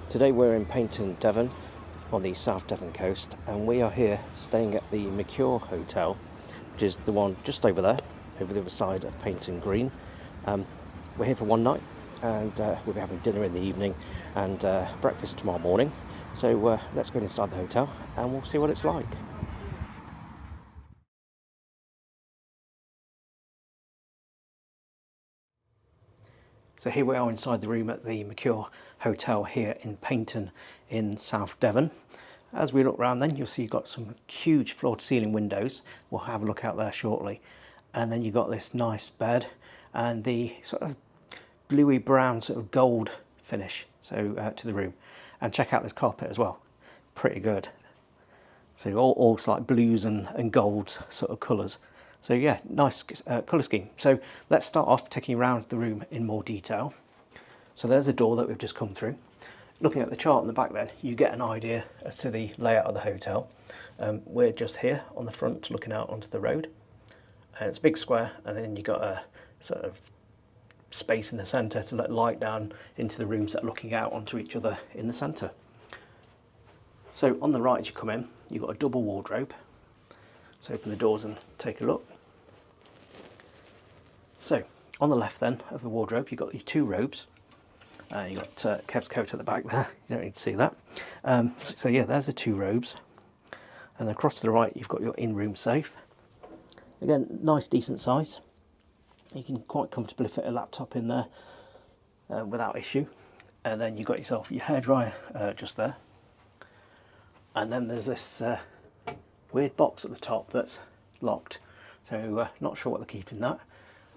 Today we're in Paignton, Devon, on the South Devon coast, and we are here staying at the Mercure Hotel, which is the one just over there, over the other side of Paignton Green. We're here for one night, and we'll be having dinner in the evening and breakfast tomorrow morning. So let's go inside the hotel and we'll see what it's like. So here we are inside the room at the Mercure Hotel here in Paignton in South Devon. As we look around then, you'll see you've got some huge floor-to-ceiling windows. We'll have a look out there shortly. And then you've got this nice bed and the sort of bluey brown sort of gold finish to the room. And check out this carpet as well, pretty good. So all like blues and golds sort of colours. So yeah, nice colour scheme. So let's start off taking you around the room in more detail. So there's the door that we've just come through. Looking at the chart on the back then, you get an idea as to the layout of the hotel. We're just here on the front looking out onto the road. It's a big square, and then you've got a sort of space in the centre to let light down into the rooms that are looking out onto each other in the centre. So on the right as you come in, you've got a double wardrobe. So open the doors and take a look. So on the left then of the wardrobe, you've got your two robes. You've got Kev's coat at the back there, you don't need to see that. So yeah, there's the two robes. And across to the right, you've got your in-room safe. Again, nice decent size. You can quite comfortably fit a laptop in there without issue. And then you've got yourself your hairdryer just there. And then there's this weird box at the top that's locked, so not sure what they're keeping that.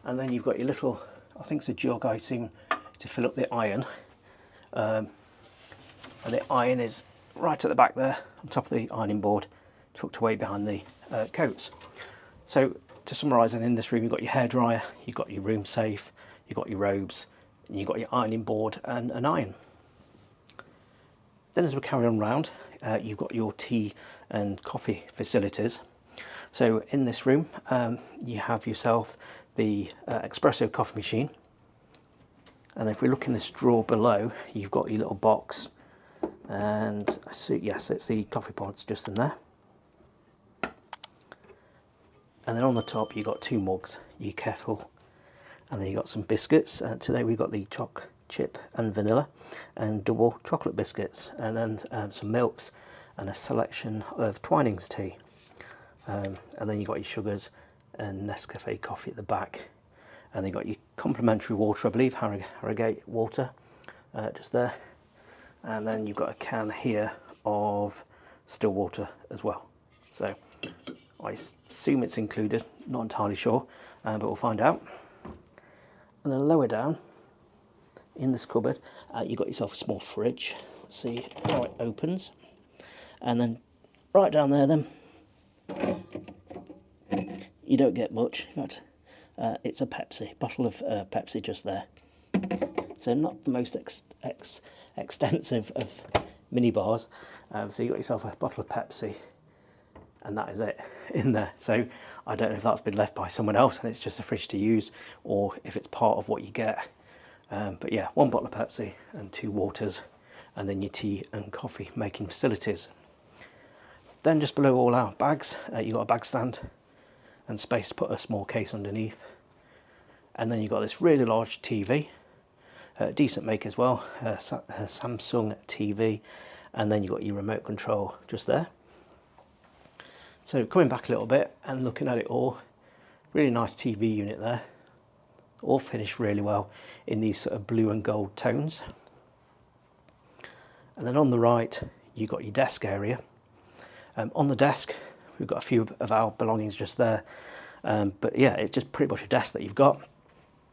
And then you've got your little, I think it's a jug, I assume, to fill up the iron. And the iron is right at the back there, on top of the ironing board, tucked away behind the coats. So to summarise, then in this room you've got your hairdryer, you've got your room safe, you've got your robes, and you've got your ironing board and an iron. Then as we carry on round, you've got your tea and coffee facilities. So in this room, you have yourself the espresso coffee machine. And if we look in this drawer below, you've got your little box. And I see, yes, it's the coffee pods just in there. And then on the top, you've got two mugs, your kettle, and then you've got some biscuits. Today we've got the choc chip and vanilla and double chocolate biscuits, and then some milks and a selection of Twinings tea, and then you've got your sugars and Nescafe coffee at the back, and then you've got your complimentary water, I believe, Harrogate water just there, and then you've got a can here of still water as well. So I assume it's included, not entirely sure, but we'll find out. And then lower down in this cupboard, you've got yourself a small fridge. Let's see how it opens. And then right down there then, you don't get much, but it's a Pepsi, bottle of Pepsi just there. So not the most extensive of mini bars. So you've got yourself a bottle of Pepsi, and that is it in there. So I don't know if that's been left by someone else and it's just a fridge to use, or if it's part of what you get. But yeah, one bottle of Pepsi and two waters, and then your tea and coffee making facilities. Then just below all our bags, you've got a bag stand and space to put a small case underneath. And then you've got this really large TV, decent make as well, a Samsung TV, and then you've got your remote control just there. So coming back a little bit and looking at it all, really nice TV unit there, all finished really well in these sort of blue and gold tones. And then on the right, you've got your desk area. On the desk, we've got a few of our belongings just there. But yeah, it's just pretty much a desk that you've got.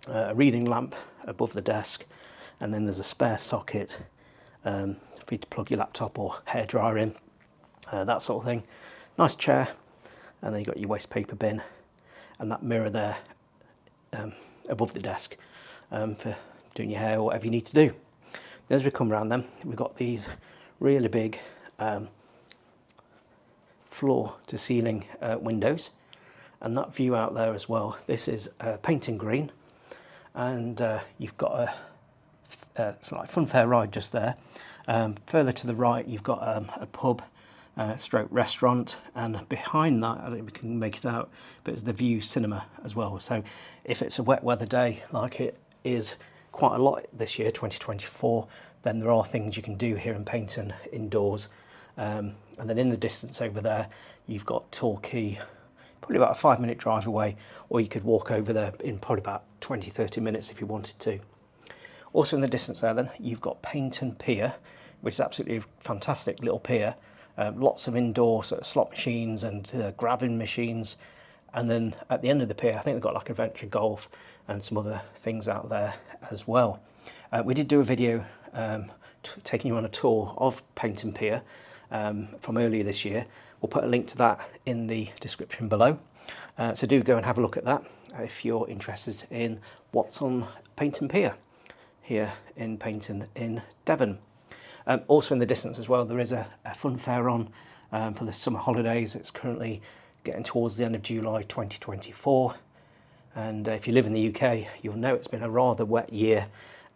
A reading lamp above the desk, and then there's a spare socket for you to plug your laptop or hairdryer in, that sort of thing. Nice chair, and then you've got your waste paper bin, and that mirror there above the desk for doing your hair or whatever you need to do. Then as we come around then, we've got these really big floor to ceiling windows, and that view out there as well. This is Paignton Green, and you've got a it's like a funfair ride just there, Further to the right, you've got a pub stroke restaurant, and behind that, I don't know if we can make it out, but it's the View Cinema as well. So if it's a wet weather day like it is quite a lot this year, 2024, then there are things you can do here in Paignton indoors. And then in the distance over there, you've got Torquay, probably about a 5-minute drive away, or you could walk over there in probably about 20-30 minutes if you wanted to. Also in the distance there then, you've got Paignton Pier, which is absolutely a fantastic little pier. Lots of indoor sort of slot machines and grabbing machines. And then at the end of the pier, I think they've got like adventure golf and some other things out there as well. We did do a video taking you on a tour of Paignton Pier from earlier this year. We'll put a link to that in the description below. So do go and have a look at that if you're interested in what's on Paignton Pier here in Paignton in Devon. Also in the distance as well, there is a fun fair on for the summer holidays. It's currently getting towards the end of July 2024. And if you live in the UK, you'll know it's been a rather wet year,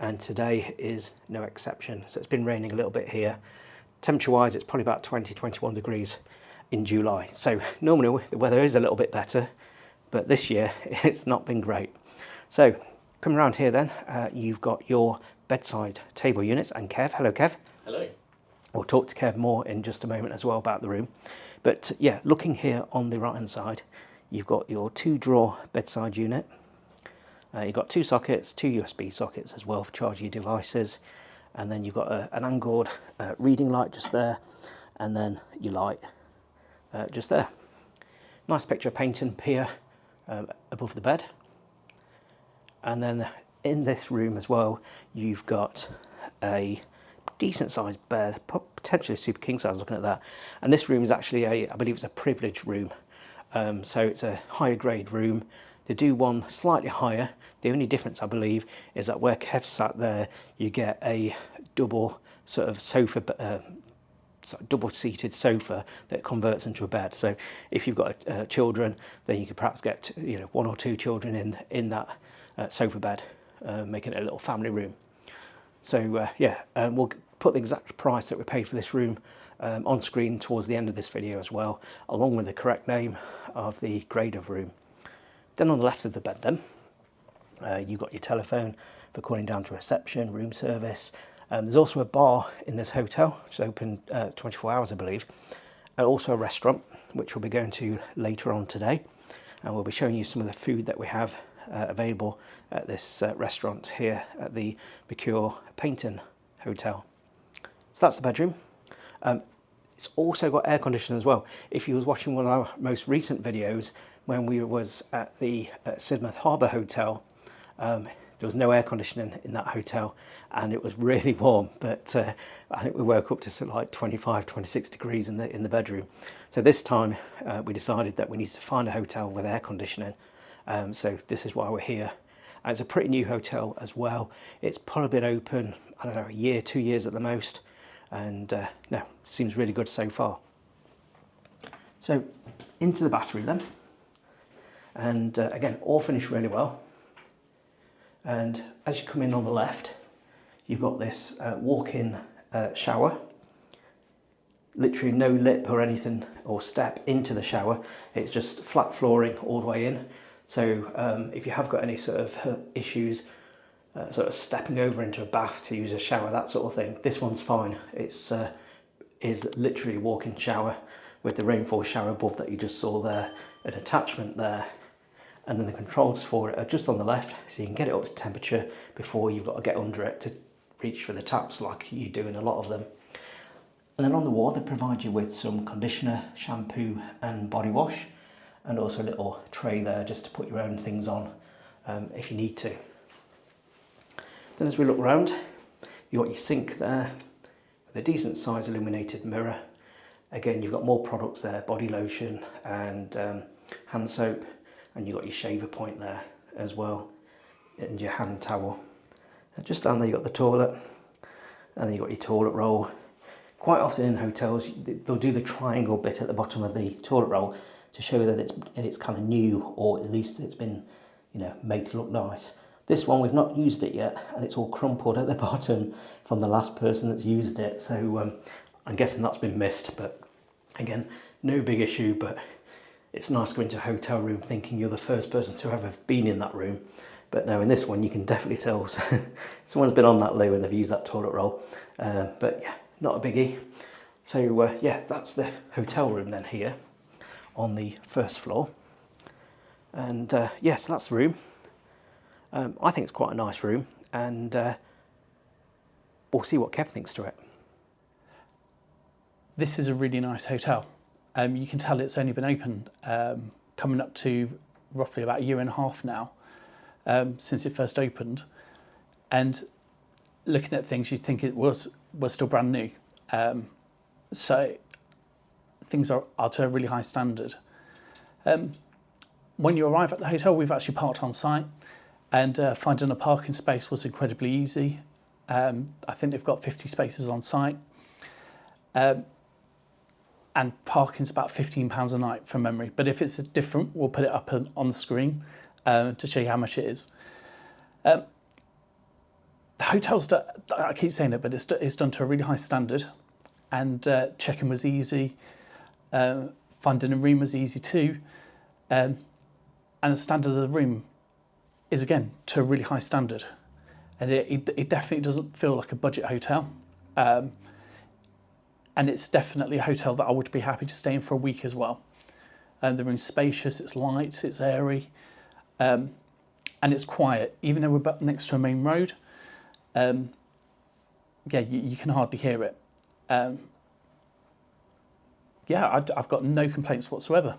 and today is no exception. So it's been raining a little bit here. Temperature-wise, it's probably about 20-21 degrees in July. So normally the weather is a little bit better, but this year it's not been great. So come around here then, you've got your bedside table units, and Kev. Hello, Kev. Hello. We'll talk to Kev more in just a moment as well about the room. But yeah, looking here on the right hand side, you've got your 2-drawer bedside unit. You've got 2 sockets, 2 USB sockets as well for charging your devices. And then you've got an angled reading light just there, and then your light just there. Nice picture of Paignton Pier above the bed. And then in this room as well, you've got a decent sized bed, potentially a super king size looking at that. And this room is actually I believe it's a privileged room. So it's a higher grade room. They do one slightly higher. The only difference, I believe, is that where Kev sat there, you get a double sort of sofa, double seated sofa that converts into a bed. So if you've got children, then you could perhaps get 1 or 2 children in that sofa bed, making it a little family room. So we'll put the exact price that we paid for this room on screen towards the end of this video as well, along with the correct name of the grade of room. Then on the left of the bed then, you've got your telephone for calling down to reception, room service. There's also a bar in this hotel, which is open 24 hours I believe, and also a restaurant, which we'll be going to later on today. And we'll be showing you some of the food that we have available at this restaurant here at the Mercure Paignton Hotel. So that's the bedroom. It's also got air conditioning as well. If you was watching one of our most recent videos when we was at the Sidmouth Harbour Hotel, there was no air conditioning in that hotel and it was really warm, but I think we woke up to something like 25-26 degrees in the bedroom. So this time we decided that we need to find a hotel with air conditioning. So this is why we're here. And it's a pretty new hotel as well. It's probably been open, I don't know, a year, 2 years at the most. And no, seems really good so far. So into the bathroom then. And again, all finished really well. And as you come in on the left, you've got this walk-in shower. Literally no lip or anything or step into the shower. It's just flat flooring all the way in. So if you have got any sort of issues sort of stepping over into a bath to use a shower, that sort of thing, this one's fine. It's is literally a walk-in shower with the rainfall shower above that you just saw there, an attachment there, and then the controls for it are just on the left, so you can get it up to temperature before you've got to get under it to reach for the taps like you do in a lot of them. And then on the wall they provide you with some conditioner, shampoo and body wash, and also a little tray there just to put your own things on if you need to. Then as we look around, you've got your sink there with a decent size illuminated mirror. Again, you've got more products there, body lotion and hand soap, and you've got your shaver point there as well, and your hand towel. And just down there you've got the toilet, and then you've got your toilet roll. Quite often in hotels, they'll do the triangle bit at the bottom of the toilet roll to show that it's kind of new, or at least it's been, made to look nice. This one, we've not used it yet, and it's all crumpled at the bottom from the last person that's used it. So I'm guessing that's been missed, but again, no big issue, but it's nice to go into a hotel room thinking you're the first person to ever have been in that room. But no, in this one, you can definitely tell someone's been on that loo and they've used that toilet roll. But yeah, not a biggie. So yeah, that's the hotel room then here on the first floor. And yes, that's the room. I think it's quite a nice room, and we'll see what Kev thinks to it. This is a really nice hotel. You can tell it's only been open coming up to roughly about a year and a half now, since it first opened. And looking at things, you'd think it was still brand new. So things are to a really high standard. When you arrive at the hotel, we've actually parked on site, and finding a parking space was incredibly easy. I think they've got 50 spaces on site. And parking's about £15 a night from memory. But if it's different, we'll put it up on the screen to show you how much it is. The hotel's done, I keep saying it, but it's done to a really high standard, and check-in was easy. Finding a room was easy too. And the standard of the room is, again, to a really high standard. And it definitely doesn't feel like a budget hotel. And it's definitely a hotel that I would be happy to stay in for a week as well. The room's spacious, it's light, it's airy, and it's quiet. Even though we're next to a main road, yeah, you can hardly hear it. Yeah, I've got no complaints whatsoever.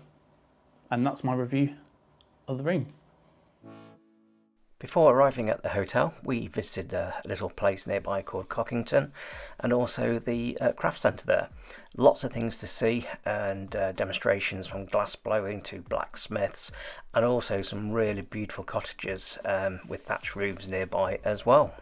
And that's my review of the room. Before arriving at the hotel, we visited a little place nearby called Cockington, and also the craft centre there. Lots of things to see, and demonstrations from glass blowing to blacksmiths, and also some really beautiful cottages with thatched roofs nearby as well.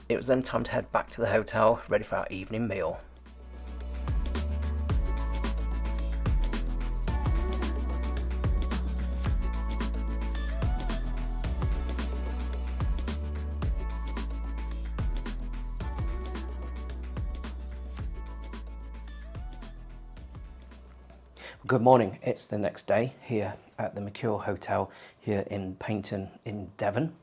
It was then time to head back to the hotel, ready for our evening meal. Good morning, it's the next day here at the Mercure Hotel here in Paignton in Devon.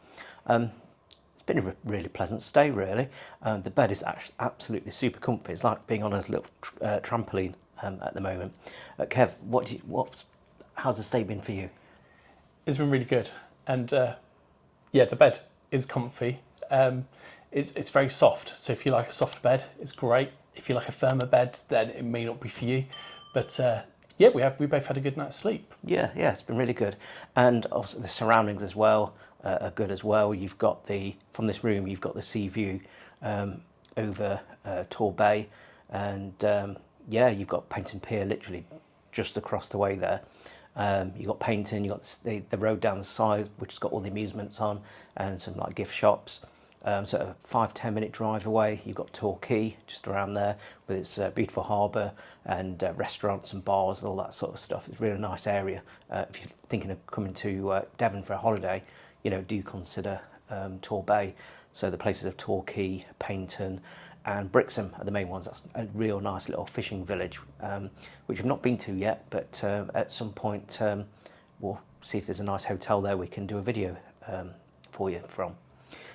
It's been a really pleasant stay, really. The bed is actually absolutely super comfy. It's like being on a little trampoline at the moment. Kev, how's the stay been for you? It's been really good, and yeah, the bed is comfy. It's very soft, so if you like a soft bed, it's great. If you like a firmer bed, then it may not be for you. But yeah, we both had a good night's sleep. Yeah, it's been really good, and also the surroundings as well are good as well. You've got from this room, you've got the sea view over Tor Bay, and yeah, you've got Paignton Pier literally just across the way there. You've got Paignton, you've got the road down the side, which has got all the amusements on and some like gift shops. So a 5-10 minute drive away, you've got Torquay just around there with its beautiful harbour and restaurants and bars and all that sort of stuff. It's a really nice area. If you're thinking of coming to Devon for a holiday, do consider Tor Bay. So the places of Torquay, Paignton and Brixham are the main ones. That's a real nice little fishing village, which I've not been to yet, but at some point we'll see if there's a nice hotel there we can do a video for you from.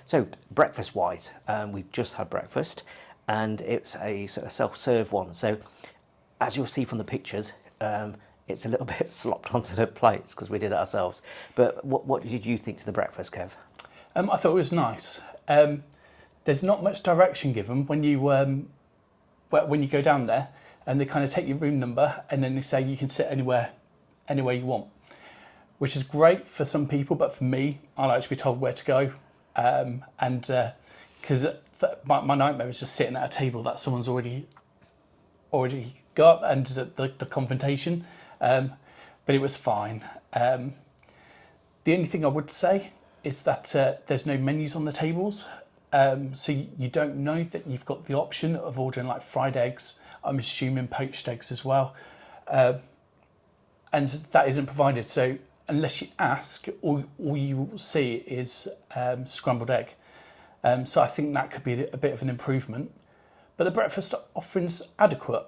So breakfast-wise, we've just had breakfast, and it's a sort of self-serve one. So as you'll see from the pictures, it's a little bit slopped onto the plates because we did it ourselves. But what did you think to the breakfast, Kev? I thought it was nice. there's not much direction given when you go down there, and they kind of take your room number and then they say you can sit anywhere you want, which is great for some people, but for me, I like to be told where to go, and because my nightmare is just sitting at a table that someone's already got, and the confrontation, but it was fine. The only thing I would say is that there's no menus on the tables, so you don't know that you've got the option of ordering like fried eggs. I'm assuming poached eggs as well, and that isn't provided. So unless you ask, all you will see is scrambled egg. So I think that could be a bit of an improvement. But the breakfast offering's adequate.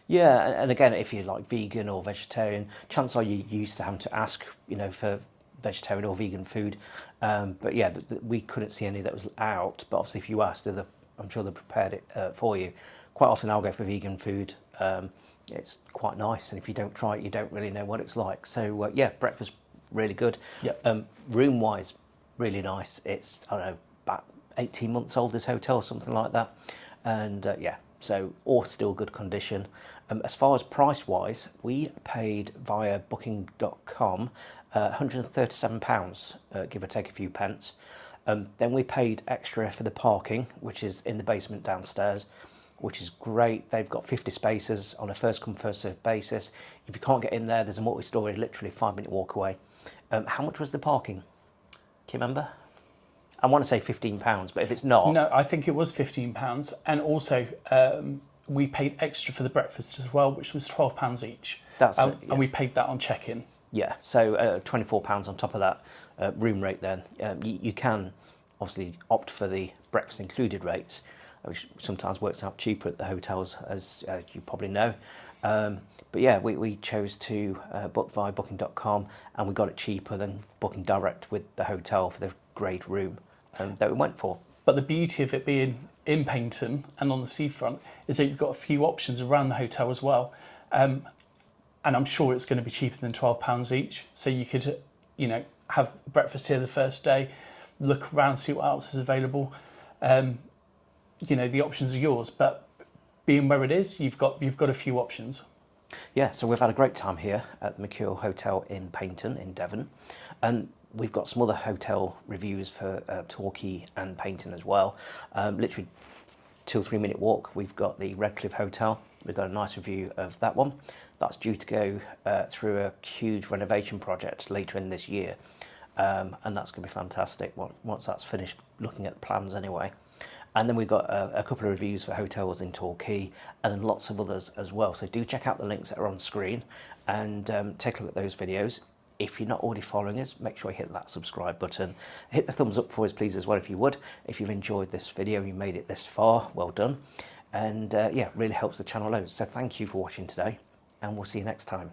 Yeah, and again, if you're like vegan or vegetarian, chances are you're used to having to ask, for vegetarian or vegan food. But yeah, we couldn't see any that was out. But obviously, if you asked, I'm sure they prepared it for you. Quite often, I'll go for vegan food. It's quite nice, and if you don't try it, you don't really know what it's like. So yeah, breakfast really good. Yep. Room-wise, really nice. It's, I don't know, about 18 months old, this hotel, something like that. And yeah, so all still good condition. As far as price-wise, we paid via booking.com £137, give or take a few pence. Then we paid extra for the parking, which is in the basement downstairs, which is great. They've got 50 spaces on a first-come, first-served basis. If you can't get in there, there's a multi-storey, literally 5-minute walk away. How much was the parking? Can you remember? I want to say £15, but if it's not... No, I think it was £15. And also, we paid extra for the breakfast as well, which was £12 each. That's it, yeah. And we paid that on check-in. Yeah, so £24 on top of that room rate then. You can obviously opt for the breakfast included rates, which sometimes works out cheaper at the hotels, as you probably know. But yeah, we chose to book via booking.com, and we got it cheaper than booking direct with the hotel for the grade room that we went for. But the beauty of it being in Paignton and on the seafront is that you've got a few options around the hotel as well. And I'm sure it's going to be cheaper than £12 each. So you could, have breakfast here the first day, look around, see what else is available. The options are yours, but being where it is, you've got a few options. Yeah, so we've had a great time here at the Mercure Hotel in Paignton in Devon, and we've got some other hotel reviews for Torquay and Paignton as well. Literally 2 or 3 minute walk. We've got the Redcliffe Hotel. We've got a nice review of that one. That's due to go through a huge renovation project later in this year, and that's going to be fantastic once that's finished, looking at the plans anyway. And then we've got a couple of reviews for hotels in Torquay, and then lots of others as well. So do check out the links that are on screen and take a look at those videos. If you're not already following us, make sure you hit that subscribe button. Hit the thumbs up for us, please, as well, if you would. If you've enjoyed this video, you made it this far, well done. And yeah, really helps the channel loads. So thank you for watching today, and we'll see you next time.